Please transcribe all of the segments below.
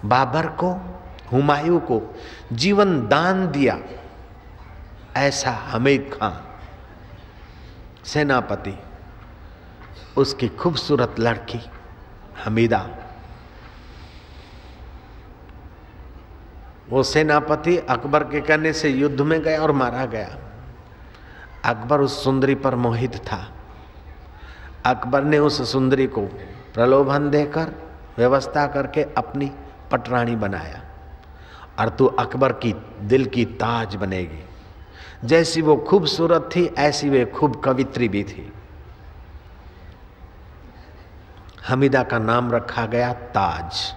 बाबर को, हुमायूं को जीवन दान दिया, ऐसा हमीद खान सेनापति, उसकी खूबसूरत लड़की हमीदा, वो सेनापति अकबर के कहने से युद्ध में गया और मारा गया। अकबर उस सुंदरी पर मोहित था। अकबर ने उस सुंदरी को प्रलोभन देकर व्यवस्था करके अपनी पटरानी बनाया, और तू अकबर की दिल की ताज बनेगी। जैसी वो खूबसूरत थी ऐसी वे खूब कवित्री भी थी। हमीदा का नाम रखा गया ताज,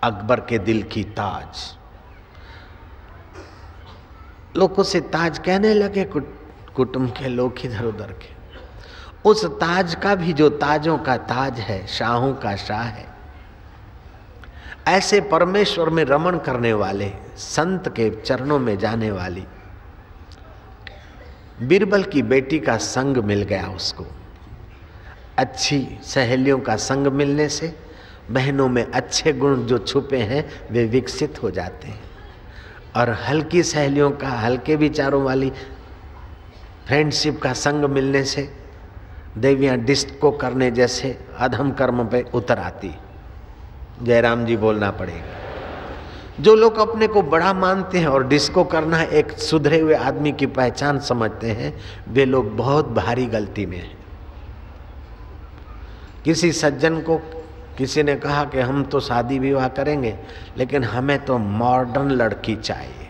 अकबर के दिल की ताज। लोग उसे ताज कहने लगे, कुटुंब के लोग इधर उधर के। उस ताज का भी जो ताजों का ताज है, शाहों का शाह है, ऐसे परमेश्वर में रमण करने वाले संत के चरणों में जाने वाली बीरबल की बेटी का संग मिल गया उसको। अच्छी सहेलियों का संग मिलने से बहनों में अच्छे गुण जो छुपे हैं वे विकसित हो जाते हैं, और हल्की सहेलियों का, हल्के विचारों वाली फ्रेंडशिप का संग मिलने से देवियां डिस्को करने जैसे अधम कर्म पे उतर आती। जयराम जी बोलना पड़ेगा। जो लोग अपने को बड़ा मानते हैं और डिस्को करना एक सुधरे हुए आदमी की पहचान समझते हैं, वे लोग बहुत भारी गलती में हैं। किसी सज्जन को किसी ने कहा कि हम तो शादी विवाह करेंगे लेकिन हमें तो मॉडर्न लड़की चाहिए।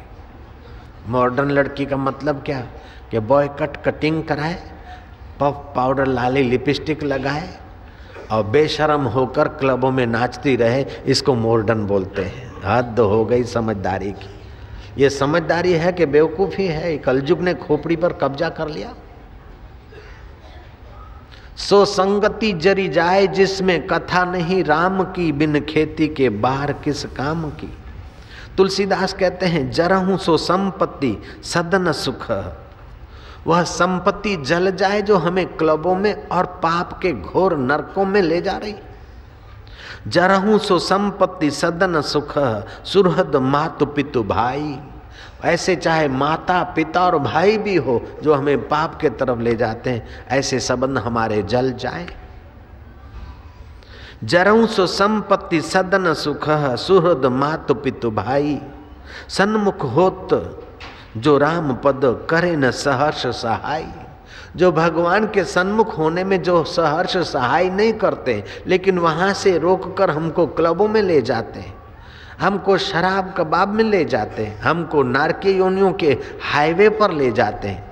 मॉडर्न लड़की का मतलब क्या कि बॉय कट कटिंग कराए, पफ पाउडर लाली लिपस्टिक लगाए और बेशर्म होकर क्लबों में नाचती रहे, इसको मॉडर्न बोलते हैं। हद हो गई समझदारी की। ये समझदारी है कि बेवकूफ़ी है? कलयुग ने खोपड़ी पर कब्जा कर लिया। सो संगति जरी जाए जिसमें कथा नहीं राम की, बिन खेती के बाहर किस काम की। तुलसीदास कहते हैं जरहूं सो संपत्ति सदन सुख। वह संपत्ति जल जाए जो हमें क्लबों में और पाप के घोर नरकों में ले जा रही। जरहूं सो संपत्ति सदन सुख, सुहृद मातु पितु भाई। ऐसे चाहे माता पिता और भाई भी हो जो हमें पाप के तरफ ले जाते हैं, ऐसे संबंध हमारे जल जाए। जरहूं सो संपत्ति सदन सुख, सुहृद मातु पितु भाई। सन्मुख होत जो राम पद करे न सहर्ष सहाय। जो भगवान के सन्मुख होने में जो सहर्ष सहाय नहीं करते, लेकिन वहां से रोककर हमको क्लबों में ले जाते हैं, हमको शराब कबाब में ले जाते हैं, हमको नारकीय योनियों के हाईवे पर ले जाते हैं,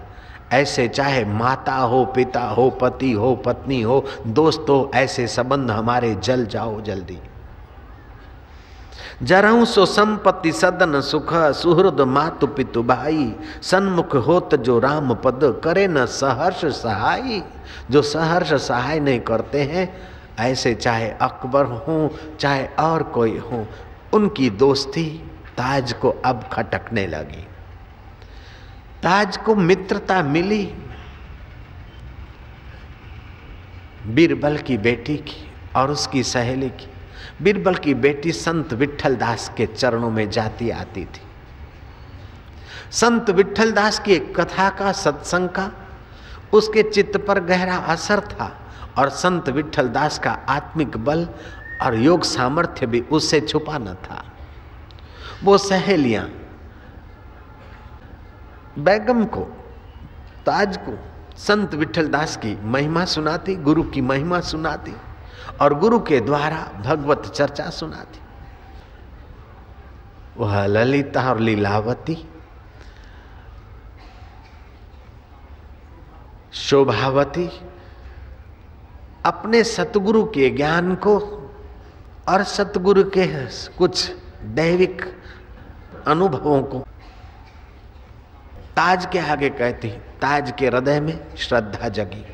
ऐसे चाहे माता हो, पिता हो, पति हो, पत्नी हो, दोस्त हो, ऐसे संबंध हमारे जल जाओ जल्दी। जरहूं सो संपत्ति सदन सुख, सुहृद मातु पितु भाई। सन्मुख होत जो राम पद करे न सहर्ष सहाय। जो सहर्ष सहाय नहीं करते हैं, ऐसे चाहे अकबर हो चाहे और कोई हो, उनकी दोस्ती ताज को अब खटकने लगी। ताज को मित्रता मिली बीरबल की बेटी की और उसकी सहेली की। बीरबल की बेटी संत विट्ठल दास के चरणों में जाती आती थी। संत विट्ठल दास की एक कथा का, सत्संग का उसके चित्त पर गहरा असर था, और संत विट्ठल दास का आत्मिक बल और योग सामर्थ्य भी उससे छुपा न था। वो सहेलियां बेगम को, ताज को संत विट्ठल दास की महिमा सुनाती, गुरु की महिमा सुनाती और गुरु के द्वारा भगवत चर्चा सुनाती। वह ललिता और लीलावती, शोभावती अपने सतगुरु के ज्ञान को और सतगुरु के कुछ दैविक अनुभवों को ताज के आगे कहती। ताज के हृदय में श्रद्धा जगी।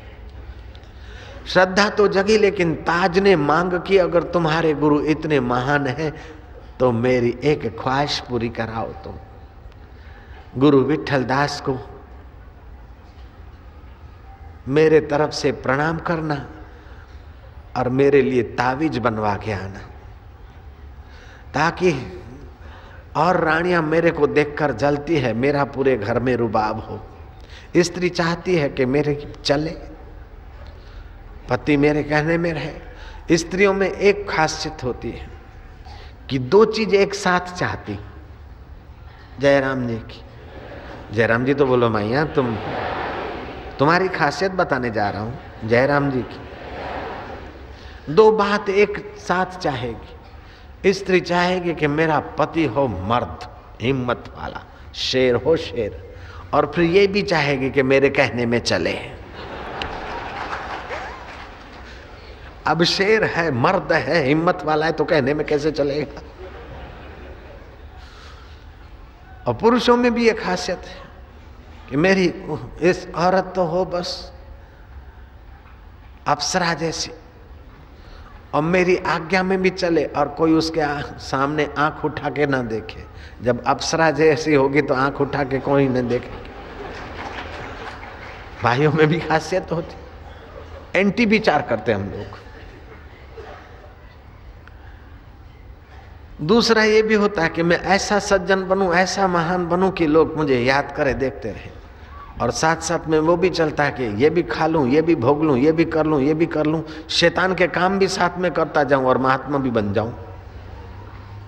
श्रद्धा तो जगी, लेकिन ताज ने मांग की, अगर तुम्हारे गुरु इतने महान हैं तो मेरी एक ख्वाहिश पूरी कराओ। तुम गुरु विट्ठल दास को मेरे तरफ से प्रणाम करना और मेरे लिए तावीज बनवा के आना। ताकि और रानियां मेरे को देखकर जलती है, मेरा पूरे घर में रुबाब हो। स्त्री चाहती है कि मेरे चले, पति मेरे कहने में रहे। स्त्रियों में एक खासियत होती है कि दो चीज एक साथ चाहती। जयराम जी की जयराम जी तो बोलो मैया, तुम्हारी खासियत बताने जा रहा हूं। जयराम जी की दो बात एक साथ चाहेगी। स्त्री चाहेगी कि मेरा पति हो मर्द, हिम्मत वाला, शेर हो शेर, और फिर ये भी चाहेगी कि मेरे कहने में चले। अब शेर है, मर्द है, हिम्मत वाला है, तो कहने में कैसे चलेगा। और पुरुषों में भी एक खासियत है कि मेरी इस औरत तो हो बस अप्सरा जैसी, और मेरी आज्ञा में भी चले, और कोई उसके सामने आंख उठा के ना देखे। जब अप्सरा जैसी होगी तो आंख उठा के कोई न देखेगा। भाइयों में भी खासियत होती, एंटी विचार करते हम लोग। दूसरा ये भी होता है कि मैं ऐसा सज्जन बनूं, ऐसा महान बनूं कि लोग मुझे याद करें, देखते रहें। और साथ साथ में वो भी चलता है कि ये भी खा लूं, ये भी भोग लूं, ये भी कर लूं, ये भी कर लूं, शैतान के काम भी साथ में करता जाऊं और महात्मा भी बन जाऊं।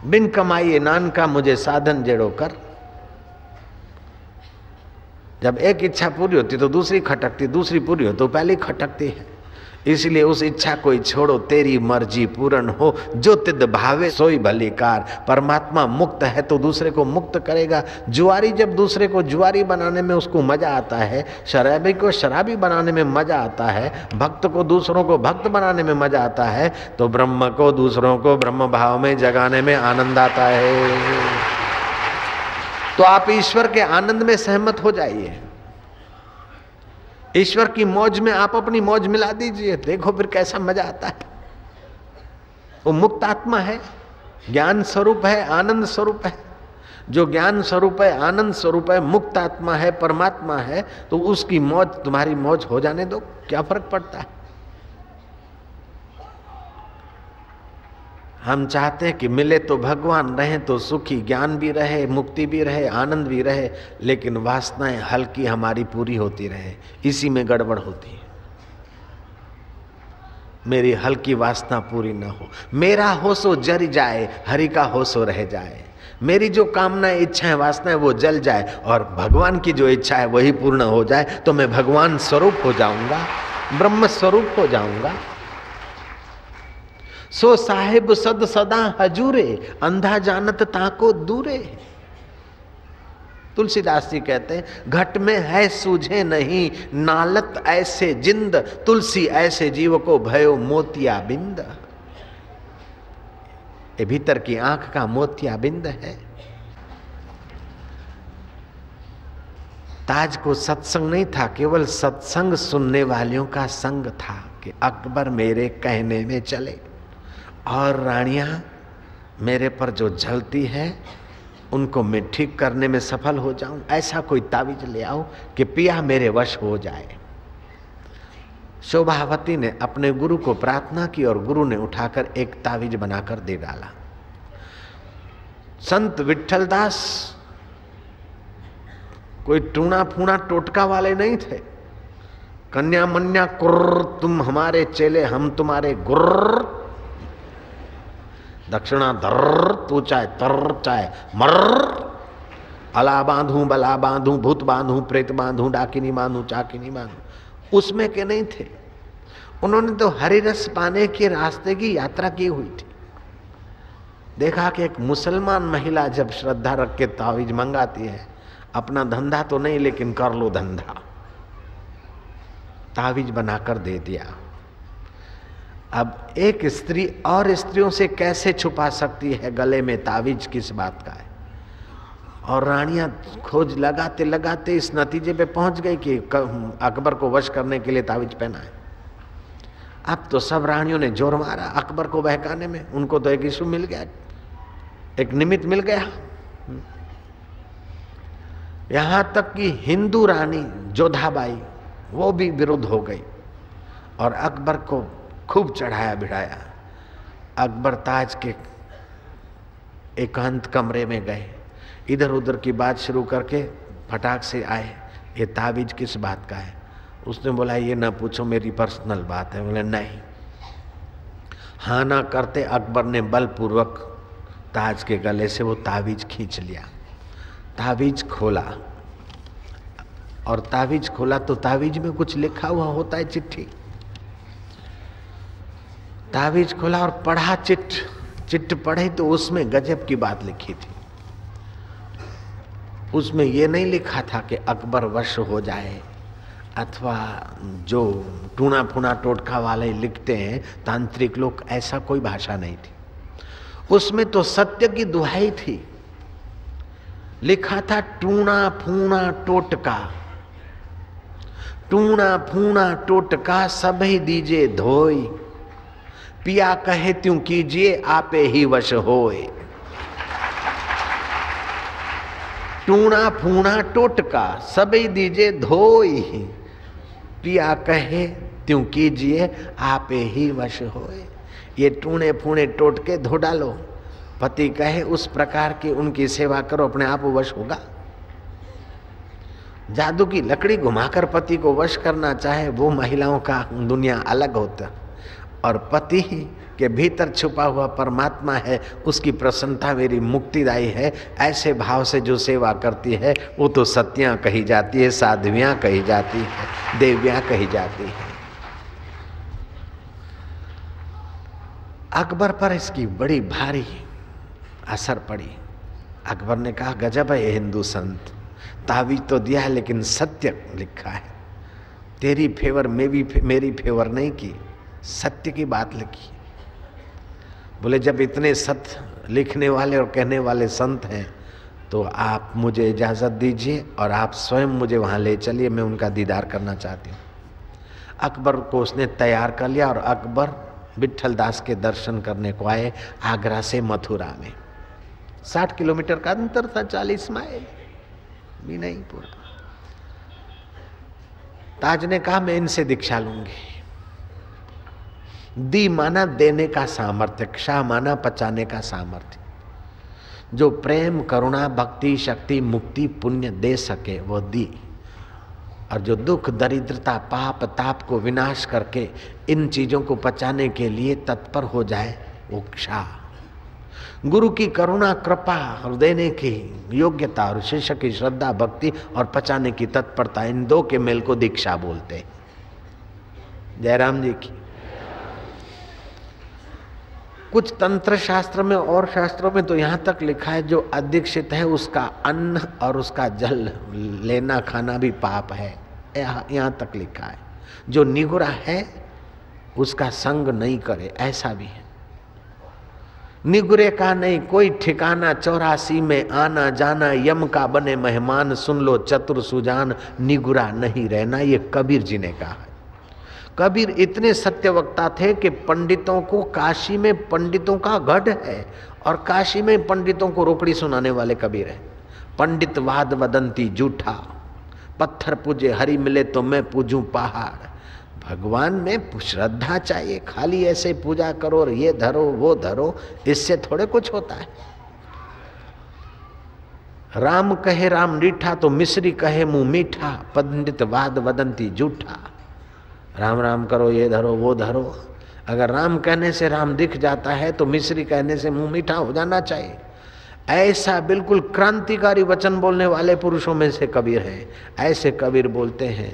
बिन कमाइए नान का मुझे साधन जेड़ो कर। जब एक इच्छा पूरी होती तो दूसरी खटकती, दूसरी पूरी हो तो पहली खटकती है। इसलिए उस इच्छा को छोड़ो, तेरी मर्जी पूर्ण हो, जो तिद भावे सोई भली कार। परमात्मा मुक्त है तो दूसरे को मुक्त करेगा। जुआरी जब दूसरे को जुआरी बनाने में उसको मजा आता है, शराबी को शराबी बनाने में मजा आता है, भक्त को दूसरों को भक्त बनाने में मजा आता है, तो ब्रह्म को दूसरों को ब्रह्म भाव में जगाने में आनंद आता है। तो आप ईश्वर के आनंद में सहमत हो जाइए। ईश्वर की मौज में आप अपनी मौज मिला दीजिए, देखो फिर कैसा मजा आता है। वो मुक्त आत्मा है, ज्ञान स्वरूप है, आनंद स्वरूप है। जो ज्ञान स्वरूप है, आनंद स्वरूप है, मुक्त आत्मा है, परमात्मा है, तो उसकी मौज तुम्हारी मौज हो जाने दो, क्या फर्क पड़ता है। हम चाहते हैं कि मिले तो भगवान, रहे तो सुखी, ज्ञान भी रहे, मुक्ति भी रहे, आनंद भी रहे, लेकिन वासनाएं हल्की हमारी पूरी होती रहे। इसी में गड़बड़ होती है। मेरी हल्की वासना पूरी न हो, मेरा हो सो जर जाए, हरि का हो सो रह जाए। मेरी जो कामनाएं, इच्छाएं, वासनाएं वो जल जाए, और भगवान की जो इच्छा है वही पूर्ण हो जाए, तो मैं भगवान स्वरूप हो जाऊंगा, ब्रह्म स्वरूप हो जाऊंगा। सो साहिब सद सदा हजूरे, अंधा जानत ताको दूरे। तुलसीदास जी कहते हैं, घट में है सूझे नहीं, नालत ऐसे जिंद, तुलसी ऐसे जीव को भयो मोतिया बिंद। ये भीतर की आंख का मोतिया बिंद है। ताज को सत्संग नहीं था, केवल सत्संग सुनने वालों का संग था कि अकबर मेरे कहने में चले, और रानियां मेरे पर जो जलती है उनको मैं ठीक करने में सफल हो जाऊं। ऐसा कोई तावीज ले आओ कि पिया मेरे वश हो जाए। शोभावती ने अपने गुरु को प्रार्थना की और गुरु ने उठाकर एक तावीज बनाकर दे डाला। संत विठलदास कोई टूना फूना टोटका वाले नहीं थे। कन्या मन्या कुर्र, तुम हमारे चेले, हम तुम्हारे गुर्र। दक्षिणा धर्र, तू चाहे तर चाहे मर्र। अला बांधू, बला बांधू, भूत बांधू, प्रेत बांधू, डाकिनी बांधू, चाकिनी बांधू, उसमें के नहीं थे। उन्होंने तो हरि रस पाने के रास्ते की यात्रा की हुई थी। देखा कि एक मुसलमान महिला जब श्रद्धा रख के तावीज मंगाती है, अपना धंधा तो नहीं लेकिन कर लो धंधा, तावीज बनाकर दे दिया। अब एक स्त्री और स्त्रियों से कैसे छुपा सकती है गले में तावीज, किस बात का है। और रानियां खोज लगाते लगाते इस नतीजे पे पहुंच गई कि अकबर को वश करने के लिए तावीज पहना है। अब तो सब रानियों ने जोर मारा अकबर को बहकाने में। उनको तो एक इशू मिल गया, एक निमित्त मिल गया। यहां तक कि हिंदू रानी जोधाबाई वो भी विरुद्ध हो गई और अकबर को खूब चढ़ाया भिड़ाया। अकबर ताज के एकांत कमरे में गए, इधर उधर की बात शुरू करके फटाक से आए, ये तावीज किस बात का है? उसने बोला ये ना पूछो, मेरी पर्सनल बात है। बोले नहीं। हाँ ना करते अकबर ने बलपूर्वक ताज के गले से वो तावीज खींच लिया। तावीज खोला, और तावीज खोला तो तावीज में कुछ लिखा हुआ होता है, चिट्ठी। तावीज खोला और पढ़ा, चिट्ठ पढ़े तो उसमें गजब की बात लिखी थी। उसमें ये नहीं लिखा था कि अकबर वश हो जाए, अथवा जो टूना फूना टोटका वाले लिखते हैं तांत्रिक लोग, ऐसा कोई भाषा नहीं थी। उसमें तो सत्य की दुहाई थी। लिखा था टूना फूना टोटका, टूना फूना टोटका सभी दीजे धोई, पिया कहे त्यों कीजिए आपे ही वश होए। टूना फूना टोटका सभी दीजे धोई, पिया कहे त्यों कीजिए आपे ही वश होए। ये टूने फूने टोटके धो डालो, पति कहे उस प्रकार की उनकी सेवा करो, अपने आप वश होगा। जादू की लकड़ी घुमाकर पति को वश करना चाहे वो महिलाओं का दुनिया अलग होता, और पति के भीतर छुपा हुआ परमात्मा है, उसकी प्रसन्नता मेरी मुक्तिदायी है। ऐसे भाव से जो सेवा करती है वो तो सत्यां कही जाती है, साध्वियां कही जाती है, देवियां कही जाती है। अकबर पर इसकी बड़ी भारी असर पड़ी। अकबर ने कहा गजब है ये हिंदू संत, तावीज तो दिया है लेकिन सत्य लिखा है, तेरी फेवर में भी मेरी फेवर नहीं की, सत्य की बात लिखी। बोले जब इतने सत्य लिखने वाले और कहने वाले संत हैं तो आप मुझे इजाज़त दीजिए और आप स्वयं मुझे वहाँ ले चलिए, मैं उनका दीदार करना चाहती हूँ। अकबर को उसने तैयार कर लिया और अकबर विट्ठल दास के दर्शन करने को आए। आगरा से मथुरा में 60 किलोमीटर का अंतर था, 40 माइल भी नहीं पूरा। ताज ने कहा मैं इनसे दीक्षा लूंगी। दी माना देने का सामर्थ्य, क्षा माना पचाने का सामर्थ्य। जो प्रेम करुणा भक्ति शक्ति मुक्ति पुण्य दे सके वो दी, और जो दुख दरिद्रता पाप ताप को विनाश करके इन चीजों को पचाने के लिए तत्पर हो जाए वो क्षा। गुरु की करुणा कृपा और देने की योग्यता और शिष्य की श्रद्धा भक्ति और पचाने की तत्परता, इन दो के मेल को दीक्षा बोलते। जयराम जी की। कुछ तंत्र शास्त्र में और शास्त्रों में तो यहाँ तक लिखा है जो अदीक्षित है उसका अन्न और उसका जल लेना खाना भी पाप है, यहाँ तक लिखा है। जो निगुरा है उसका संग नहीं करे, ऐसा भी है। निगुरे का नहीं कोई ठिकाना, 84 में आना जाना, यम का बने मेहमान, सुन लो चतुर सुजान, निगुरा नहीं रहना। ये कबीर जी ने कहा है। कबीर इतने सत्य वक्ता थे कि पंडितों को, काशी में पंडितों का गढ़ है और काशी में पंडितों को रोकड़ी सुनाने वाले कबीर है। पंडित वाद वदंती झूठा, पत्थर पूजे हरि मिले तो मैं पूजूं पहाड़। भगवान में श्रद्धा चाहिए, खाली ऐसे पूजा करो और ये धरो वो धरो, इससे थोड़े कुछ होता है। राम कहे राम रीठा तो मिश्री कहे मुंह मीठा, पंडित वाद वदंती झूठा। राम राम करो, ये धरो वो धरो। अगर राम कहने से राम दिख जाता है तो मिश्री कहने से मुंह मीठा हो जाना चाहिए। ऐसा बिल्कुल क्रांतिकारी वचन बोलने वाले पुरुषों में से कबीर है। ऐसे कबीर बोलते हैं,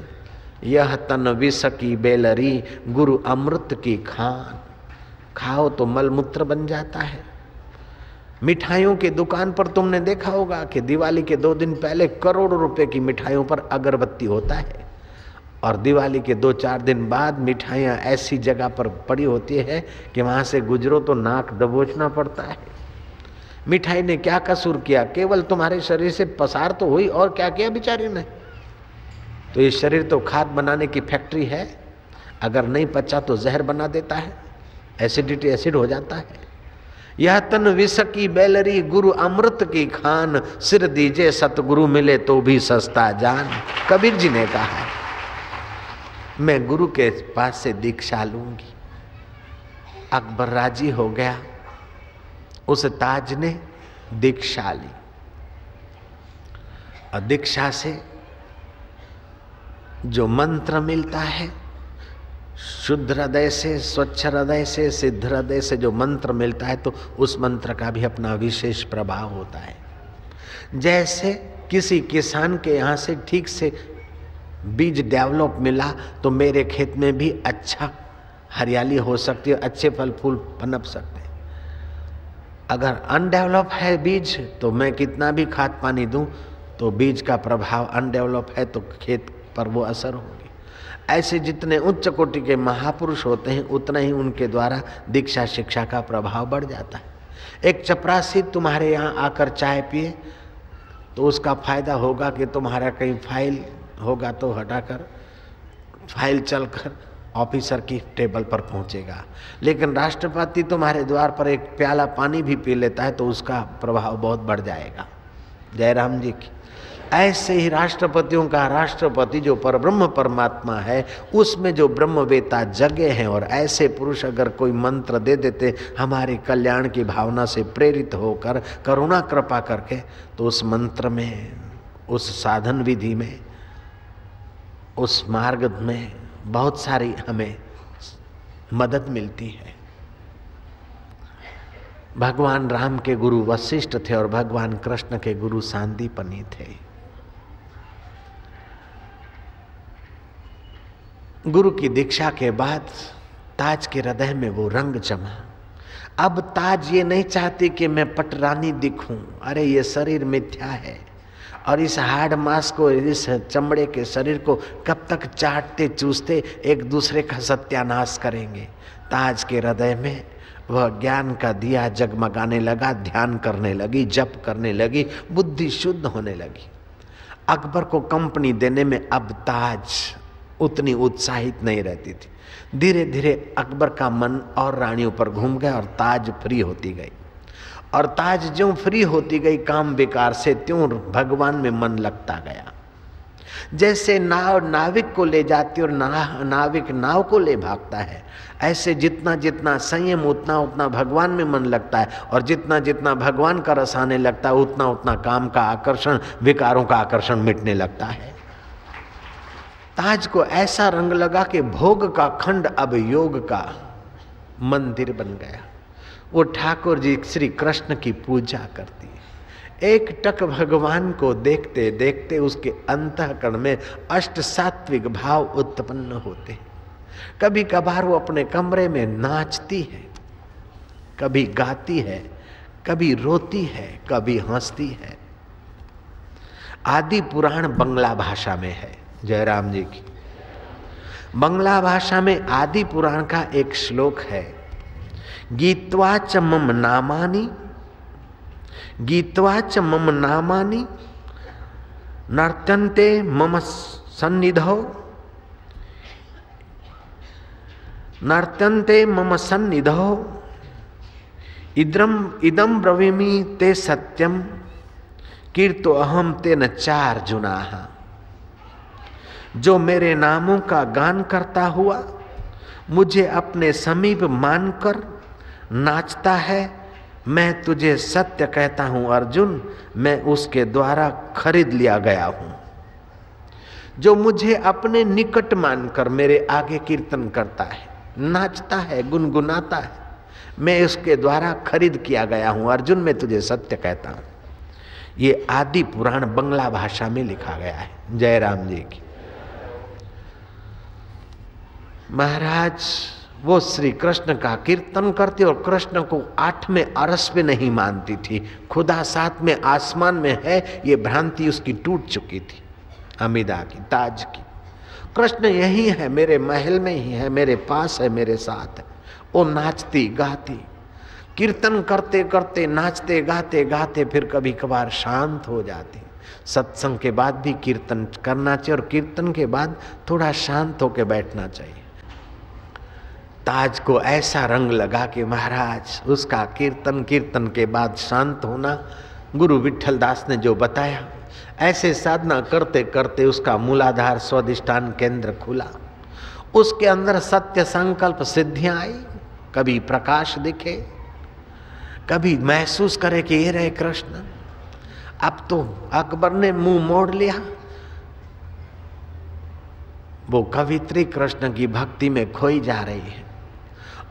यह तन विष की बेलरी गुरु अमृत की खान। खाओ तो मलमूत्र बन जाता है। मिठाइयों की दुकान पर तुमने देखा होगा कि दिवाली के 2 दिन पहले करोड़ों रुपए की मिठाइयों पर अगरबत्ती होता है, और दिवाली के 2-4 दिन बाद मिठाइयाँ ऐसी जगह पर पड़ी होती है कि वहाँ से गुजरो तो नाक दबोचना पड़ता है। मिठाई ने क्या कसूर किया? केवल तुम्हारे शरीर से पसार तो हुई, और क्या किया बेचारी ने? तो ये शरीर तो खाद बनाने की फैक्ट्री है, अगर नहीं पचा तो जहर बना देता है, एसिडिटी एसिड हो जाता है। यह तन विष की बेलरी गुरु अमृत की खान, सिर दीजे सतगुरु मिले तो भी सस्ता जान। कबीर जी ने कहा है मैं गुरु के पास से दीक्षा लूंगी। अकबर राजी हो गया। उस ताज ने दीक्षा ली और दीक्षा से जो मंत्र मिलता है, शुद्ध हृदय से, स्वच्छ हृदय से, सिद्ध हृदय से जो मंत्र मिलता है, तो उस मंत्र का भी अपना विशेष प्रभाव होता है। जैसे किसी किसान के यहाँ से ठीक से बीज डेवलप मिला तो मेरे खेत में भी अच्छा हरियाली हो सकती है, अच्छे फल फूल पनप सकते हैं। अगर अनडेवलप है बीज तो मैं कितना भी खाद पानी दूं तो बीज का प्रभाव अनडेवलप है तो खेत पर वो असर होगी। ऐसे जितने उच्च कोटि के महापुरुष होते हैं उतना ही उनके द्वारा दीक्षा शिक्षा का प्रभाव बढ़ जाता है। एक चपरासी तुम्हारे यहाँ आकर चाय पिए तो उसका फायदा होगा कि तुम्हारा कहीं फाइल होगा तो हटाकर फाइल चलकर ऑफिसर की टेबल पर पहुंचेगा। लेकिन राष्ट्रपति तुम्हारे द्वार पर एक प्याला पानी भी पी लेता है तो उसका प्रभाव बहुत बढ़ जाएगा। जय राम जी की। ऐसे ही राष्ट्रपतियों का राष्ट्रपति जो परब्रह्म परमात्मा है, उसमें जो ब्रह्मवेता जगे हैं, और ऐसे पुरुष अगर कोई मंत्र दे देते हमारे कल्याण की भावना से प्रेरित होकर करुणा कृपा करके, तो उस मंत्र में, उस साधन विधि में, उस मार्ग में बहुत सारी हमें मदद मिलती है। भगवान राम के गुरु वशिष्ठ थे और भगवान कृष्ण के गुरु सांदीपनि थे। गुरु की दीक्षा के बाद ताज के हृदय में वो रंग जमा। अब ताज ये नहीं चाहती कि मैं पटरानी दिखूं, अरे ये शरीर मिथ्या है और इस हाड़ मांस को, इस चमड़े के शरीर को कब तक चाटते चूसते एक दूसरे का सत्यानाश करेंगे। ताज के हृदय में वह ज्ञान का दिया जगमगाने लगा, ध्यान करने लगी, जप करने लगी, बुद्धि शुद्ध होने लगी। अकबर को कंपनी देने में अब ताज उतनी उत्साहित नहीं रहती थी। धीरे धीरे अकबर का मन और रानियों पर घूम गया और ताज फ्री होती गई। और ताज ज्यों फ्री होती गई काम विकार से, त्यों भगवान में मन लगता गया। जैसे नाव नाविक को ले जाती और नाविक नाव को ले भागता है, ऐसे जितना जितना संयम उतना उतना भगवान में मन लगता है, और जितना जितना भगवान का रस आने लगता है उतना उतना काम का आकर्षण, विकारों का आकर्षण मिटने लगता है। ताज को ऐसा रंग लगा कि भोग का खंड अब योग का मंदिर बन गया। वो ठाकुर जी श्री कृष्ण की पूजा करती है। एक टक भगवान को देखते देखते उसके अंतःकरण में अष्ट सात्विक भाव उत्पन्न होते हैं। कभी कभार वो अपने कमरे में नाचती है, कभी गाती है, कभी रोती है, कभी हंसती है। आदि पुराण बंगला भाषा में है। जयराम जी की। बंगला भाषा में आदि पुराण का एक श्लोक है, गीत्वा च मम नामानि, गीत्वा च मम नामानि नर्तन्ते मम सन्निधौ, नर्तन्ते मम सन्निधौ, इदं ब्रवीमि ते सत्यम कीर्तो अहम तेन चार्जुनाः। जो मेरे नामों का गान करता हुआ मुझे अपने समीप मानकर नाचता है, मैं तुझे सत्य कहता हूं अर्जुन, मैं उसके द्वारा खरीद लिया गया हूं। जो मुझे अपने निकट मानकर मेरे आगे कीर्तन करता है, नाचता है, गुनगुनाता है, मैं उसके द्वारा खरीद किया गया हूं अर्जुन, मैं तुझे सत्य कहता हूं। ये आदि पुराण बंगला भाषा में लिखा गया है। जय राम जी की। महाराज वो श्री कृष्ण का कीर्तन करती और कृष्ण को 8वें अरस पे नहीं मानती थी। खुदा 7वें आसमान में है, ये भ्रांति उसकी टूट चुकी थी। हमीदा की, ताज की, कृष्ण यही है, मेरे महल में ही है, मेरे पास है, मेरे साथ है। वो नाचती गाती, कीर्तन करते करते, नाचते गाते गाते फिर कभी कभार शांत हो जाती। सत्संग के बाद भी कीर्तन करना चाहिए और कीर्तन के बाद थोड़ा शांत होकर बैठना चाहिए। ताज को ऐसा रंग लगा कि महाराज उसका कीर्तन के बाद शांत होना, गुरु विठल दास ने जो बताया, ऐसे साधना करते करते उसका मूलाधार स्वाधिष्ठान केंद्र खुला। उसके अंदर सत्य संकल्प सिद्धियां आई, कभी प्रकाश दिखे, कभी महसूस करे कि ये रहे कृष्ण। अब तो अकबर ने मुंह मोड़ लिया। वो कवित्री कृष्ण की भक्ति में खोई जा रही है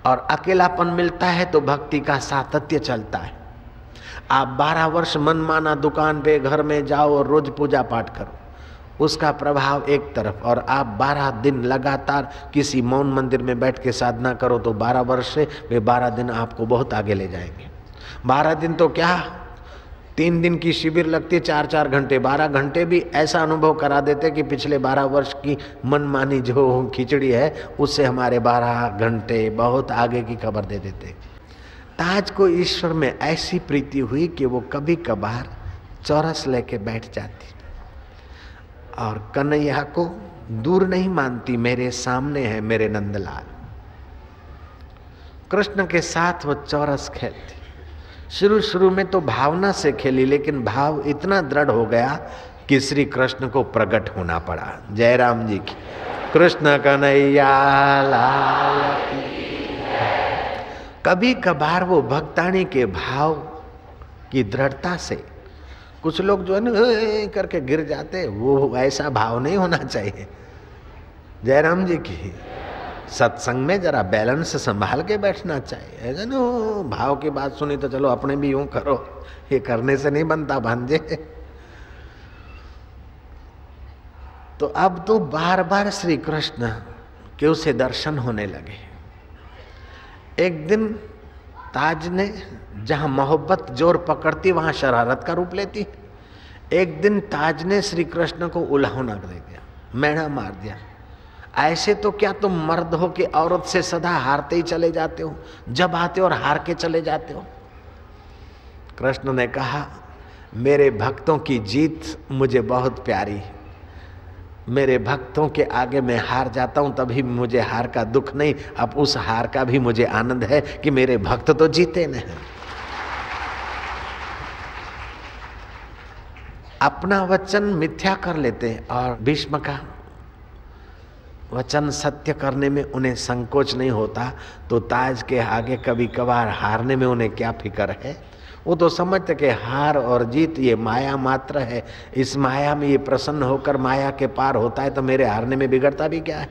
और अकेलापन मिलता है तो भक्ति का सातत्य चलता है। आप 12 वर्ष मनमाना दुकान पे घर में जाओ और रोज पूजा पाठ करो, उसका प्रभाव एक तरफ, और आप 12 दिन लगातार किसी मौन मंदिर में बैठ के साधना करो तो 12 वर्ष से वे 12 दिन आपको बहुत आगे ले जाएंगे। 12 दिन तो क्या, 3 दिन की शिविर लगती है 4-4 घंटे, 12 घंटे भी ऐसा अनुभव करा देते कि पिछले 12 वर्ष की मनमानी जो खिचड़ी है उससे हमारे 12 घंटे बहुत आगे की खबर दे देते। ताज को ईश्वर में ऐसी प्रीति हुई कि वो कभी कभार चौरस लेके बैठ जाती और कन्हैया को दूर नहीं मानती, मेरे सामने है मेरे नंदलाल। कृष्ण के साथ वो चौरस खेलती। शुरू में तो भावना से खेली, लेकिन भाव इतना दृढ़ हो गया कि श्री कृष्ण को प्रकट होना पड़ा। जय राम जी की। कृष्ण कन्हैया लाल की। कभी कभार वो भक्तानी के भाव की दृढ़ता से कुछ लोग जो है ना करके गिर जाते, वो ऐसा भाव नहीं होना चाहिए। जयराम जी की। सत्संग में जरा बैलेंस संभाल के बैठना चाहिए, ऐसा ना भाव की बात सुनी तो चलो अपने भी यूं करो, ये करने से नहीं बनता भांजे। तो अब तो बार बार श्री कृष्ण के उसे दर्शन होने लगे। एक दिन ताज ने जहां मोहब्बत जोर पकड़ती वहां शरारत का रूप लेती। एक दिन ताज ने श्री कृष्ण को उल्हाना दे दिया, मैना मार दिया। ऐसे तो क्या तुम मर्द हो कि औरत से सदा हारते ही चले जाते हो, जब आते हो और हार के चले जाते हो। कृष्ण ने कहा, मेरे भक्तों की जीत मुझे बहुत प्यारी है, मेरे भक्तों के आगे मैं हार जाता हूं तभी मुझे हार का दुख नहीं, अब उस हार का भी मुझे आनंद है कि मेरे भक्त तो जीते नहीं। अपना वचन मिथ्या कर लेते हैं और भीष्म का वचन सत्य करने में उन्हें संकोच नहीं होता, तो ताज के आगे कभी कभार हारने में उन्हें क्या फिक्र है। वो तो समझते कि हार और जीत ये माया मात्र है, इस माया में ये प्रसन्न होकर माया के पार होता है, तो मेरे हारने में बिगड़ता भी क्या है।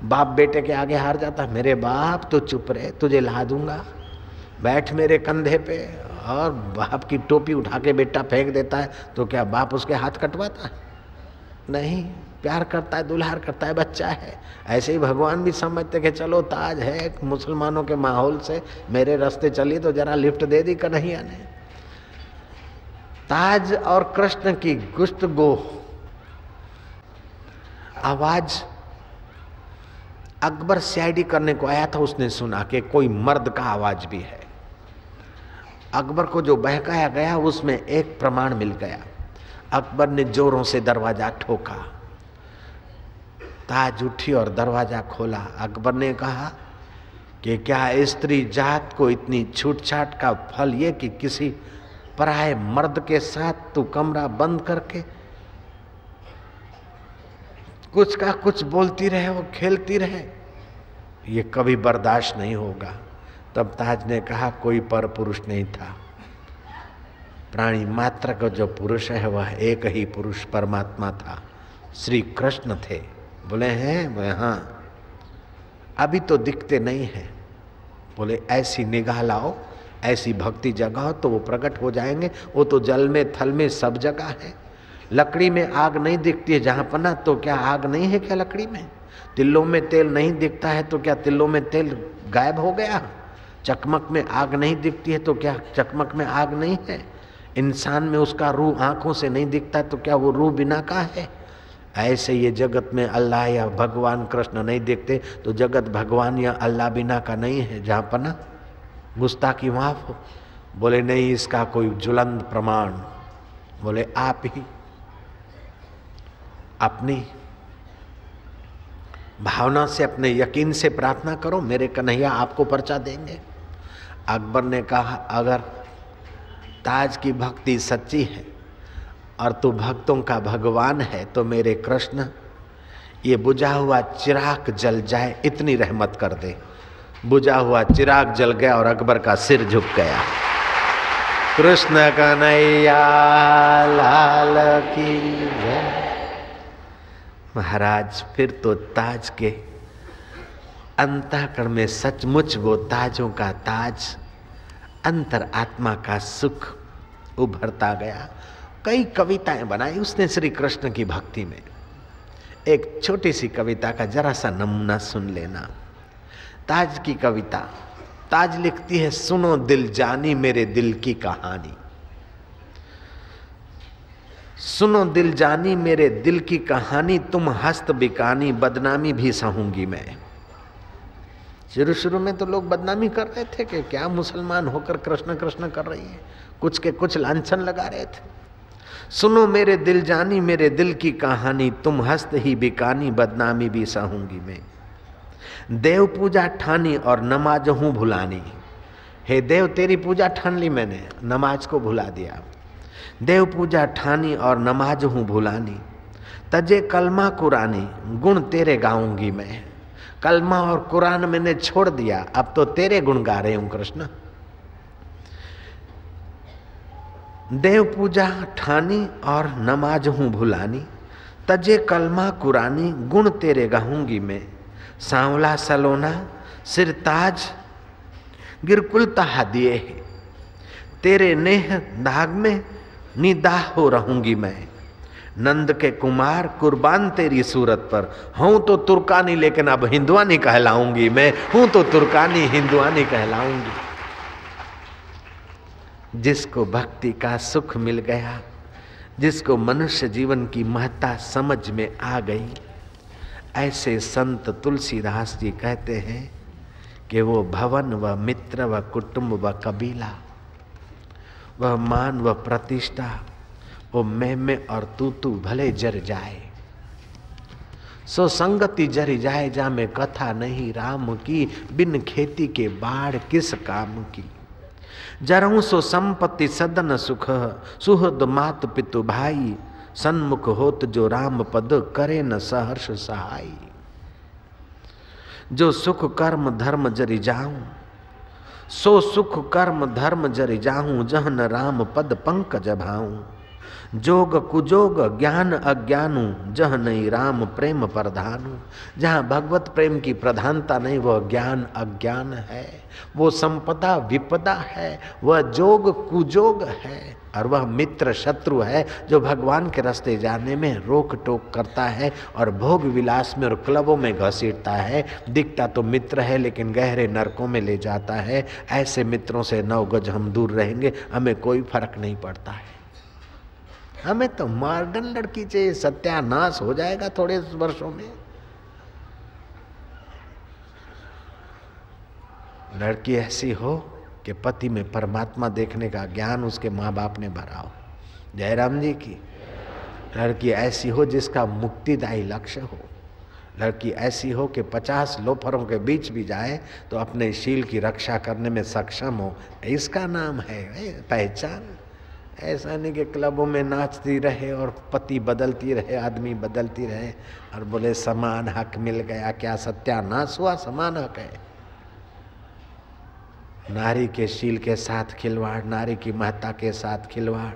बाप बेटे के आगे हार जाता, मेरे बाप तो चुप रहे, तुझे ला दूंगा, बैठ मेरे कंधे पे, और बाप की टोपी उठा के बेटा फेंक देता है तो क्या बाप उसके हाथ कटवाता है? नहीं, प्यार करता है, दुलार करता है, बच्चा है। ऐसे ही भगवान भी समझते कि चलो ताज है, मुसलमानों के माहौल से मेरे रास्ते चली तो जरा लिफ्ट दे दी कन्हैया ने। ताज और कृष्ण की गुफ्तगू आवाज अकबर सीआईडी करने को आया था, उसने सुना कि कोई मर्द का आवाज भी है। अकबर को जो बहकाया गया उसमें एक प्रमाण मिल गया। अकबर ने जोरों से दरवाजा ठोका, ताज उठी और दरवाजा खोला। अकबर ने कहा कि क्या स्त्री जात को इतनी छूटछाट का फल ये कि किसी पराये मर्द के साथ तू कमरा बंद करके कुछ का कुछ बोलती रहे, वो खेलती रहे, ये कभी बर्दाश्त नहीं होगा। तब ताज ने कहा, कोई पर पुरुष नहीं था, प्राणी मात्र का जो पुरुष है वह एक ही पुरुष परमात्मा था, श्री कृष्ण थे। बोले हैं? बोले हाँ। अभी तो दिखते नहीं हैं। बोले ऐसी निगाह लाओ, ऐसी भक्ति जगाओ तो वो प्रकट हो जाएंगे। वो तो जल में थल में सब जगह है। लकड़ी में आग नहीं दिखती है जहाँ पना, तो क्या आग नहीं है क्या लकड़ी में? तिलों में तेल नहीं दिखता है तो क्या तिलों में तेल गायब हो गया? चकमक में आग नहीं दिखती है तो क्या चकमक में आग नहीं है? इंसान में उसका रूह आंखों से नहीं दिखता है तो क्या वो रूह बिना का है? ऐसे ये जगत में अल्लाह या भगवान कृष्ण नहीं दिखते तो जगत भगवान या अल्लाह बिना का नहीं है। जहाँ पना गुस्ताखी माफ हो। बोले नहीं, इसका कोई ज्वलंत प्रमाण। बोले आप ही अपनी भावना से, अपने यकीन से प्रार्थना करो, मेरे कन्हैया आपको पर्चा देंगे। अकबर ने कहा, अगर ताज की भक्ति सच्ची है और तू भक्तों का भगवान है तो मेरे कृष्ण ये बुझा हुआ चिराग जल जाए, इतनी रहमत कर दे। बुझा हुआ चिराग जल गया और अकबर का सिर झुक गया। कृष्ण कन्हैया लाल की जय। महाराज फिर तो ताज के अंतःकरण में सचमुच वो ताजों का ताज, अंतर आत्मा का सुख उभरता गया। कई कविताएं बनाई उसने श्री कृष्ण की भक्ति में। एक छोटी सी कविता का जरा सा नमूना सुन लेना। ताज की कविता। ताज लिखती है, सुनो दिल जानी मेरे दिल की कहानी। सुनो दिल जानी मेरे दिल की कहानी, तुम हस्त बिकानी बदनामी भी सहूंगी मैं। शुरू शुरू में तो लोग बदनामी कर रहे थे कि क्या मुसलमान होकर कृष्ण कृष्ण कर रही है, कुछ के कुछ लांछन लगा रहे थे। सुनो मेरे दिल जानी मेरे दिल की कहानी, तुम हस्त ही बिकानी बदनामी भी सहूंगी मैं। देव पूजा ठानी और नमाज हूं भुलानी। हे देव तेरी पूजा ठान ली मैंने, नमाज को भुला दिया। देव पूजा ठानी और नमाज हूं भुलानी, तजे कलमा कुरानी गुण तेरे गाऊंगी मैं। कलमा और कुरान मैंने छोड़ दिया, अब तो तेरे गुण गा रहे हूं कृष्ण। देव पूजा ठानी और नमाज हूं भुलानी, तजे कलमा कुरानी गुण तेरे गाऊंगी मैं। सांवला सलोना सिर ताज गिरकुल तहा दिए, तेरे नेह दाग में निदाह हो रहूंगी मैं। नंद के कुमार कुर्बान तेरी सूरत पर, हूं तो तुर्कानी लेकिन अब हिंदुआनी कहलाऊंगी मैं। हूं तो तुर्कानी हिंदुआनी कहलाऊंगी। जिसको भक्ति का सुख मिल गया, जिसको मनुष्य जीवन की महत्ता समझ में आ गई, ऐसे संत तुलसीदास जी कहते हैं कि वो भवन व मित्र व कुटुंब व कबीला, वह मान व प्रतिष्ठा, वो मैं और तू भले जर जाए, सो संगति जरी जाए जा में कथा नहीं राम की, बिन खेती के बाढ़ किस काम की। जरऊं सो संपत्ति सदन सुख, सुहृद मात पितु भाई, सन्मुख होत जो राम पद करे न सहर्ष सहाई। जो सुख कर्म धर्म जरि जाऊं, सो सुख कर्म धर्म जरि जाऊं, जहन राम पद पंकज भाऊं। जोग कुजोग ज्ञान अज्ञानु, जह नहीं राम प्रेम प्रधानु। जहाँ भगवत प्रेम की प्रधानता नहीं, वह ज्ञान अज्ञान है, वो संपदा विपदा है, वह जोग कुजोग है, और वह मित्र शत्रु है जो भगवान के रास्ते जाने में रोक टोक करता है और भोग विलास में और क्लबों में घसीटता है। दिखता तो मित्र है लेकिन गहरे नरकों में ले जाता है। ऐसे मित्रों से 9 गज हम दूर रहेंगे, हमें कोई फर्क नहीं पड़ता है। हमें तो मॉडर्न लड़की चाहिए, सत्यानाश हो जाएगा थोड़े वर्षों में। लड़की ऐसी हो कि पति में परमात्मा देखने का ज्ञान उसके माँ बाप ने भरा हो। जयराम जी की। लड़की ऐसी हो जिसका मुक्तिदायी लक्ष्य हो। लड़की ऐसी हो कि 50 लोफरों के बीच भी जाए तो अपने शील की रक्षा करने में सक्षम हो। इसका नाम है पहचान। ऐसा नहीं कि क्लबों में नाचती रहे और पति बदलती रहे, आदमी बदलती रहे और बोले समान हक मिल गया। क्या सत्यानाश हुआ? समान हक है। नारी के शील के साथ खिलवाड़, नारी की महत्ता के साथ खिलवाड़,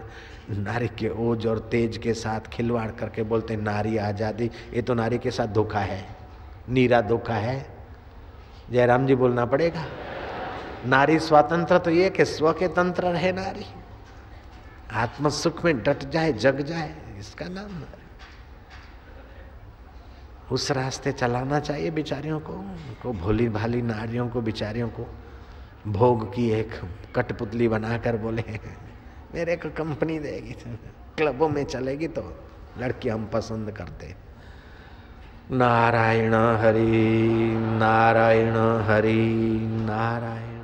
नारी के ओज और तेज के साथ खिलवाड़ करके बोलते नारी आज़ादी। ये तो नारी के साथ धोखा है, नीरा धोखा है। जयराम जी बोलना पड़ेगा। नारी स्वतंत्र तो ये कि स्व के तंत्र रहे नारी, आत्म सुख में डट जाए, जग जाए, इसका नाम है। उस रास्ते चलाना चाहिए बेचारियों को भोली भाली नारियों को, बेचारियों को भोग की एक कठपुतली बनाकर बोले मेरे को कंपनी देगी, क्लबों में चलेगी तो लड़की हम पसंद करते। नारायण हरि नारायण हरि नारायण।